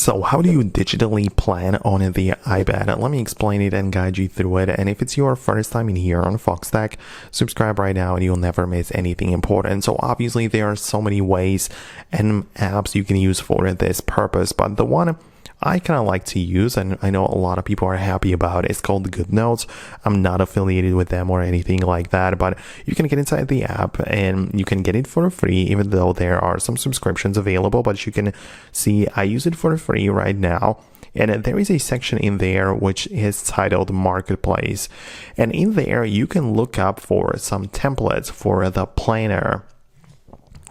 So how do you digitally plan on the iPad? Let me explain it and guide you through it. And if it's your first time in here on Foxtecc, subscribe right now and you'll never miss anything important. So obviously there are so many ways and apps you can use for this purpose, but the one I kind of like to use, and I know a lot of people are happy about it, it's called GoodNotes. I'm not affiliated with them or anything like that, but you can get inside the app and you can get it for free, even though there are some subscriptions available. But you can see I use it for free right now. And there is a section in there which is titled Marketplace. And in there, you can look up for some templates for the planner.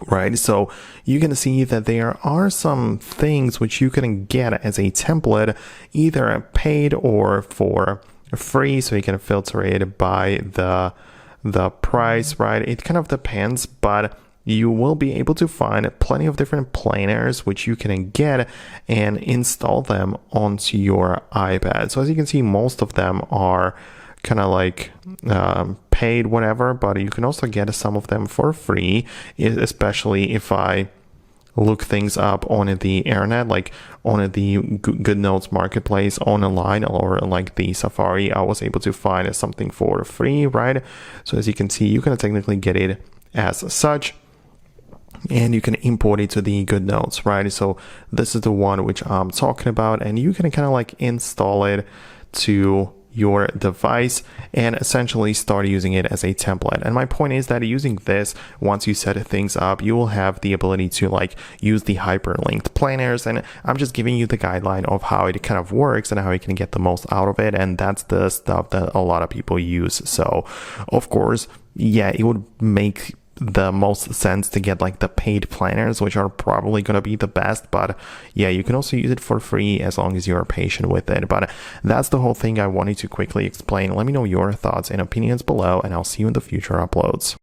Right, so you can see that there are some things which you can get as a template, either paid or for free, so you can filter it by the price, right? It kind of depends, but you will be able to find plenty of different planners which you can get and install them onto your iPad. So as you can see, most of them are kind of like paid whatever, but you can also get some of them for free, especially if I look things up on the internet, like on the GoodNotes marketplace online or like the Safari. I was able to find something for free, right? So as you can see, you can technically get it as such, and you can import it to the GoodNotes, right? So this is the one which I'm talking about, and you can kind of like install it to your device and essentially start using it as a template. And my point is that using this, once you set things up, you will have the ability to like use the hyperlinked planners. And I'm just giving you the guideline of how it kind of works and how you can get the most out of it. And that's the stuff that a lot of people use. So of course, yeah, it would make the most sense to get like the paid planners, which are probably going to be the best. But yeah, you can also use it for free as long as you're patient with it. But that's the whole thing I wanted to quickly explain. Let me know your thoughts and opinions below, and I'll see you in the future uploads.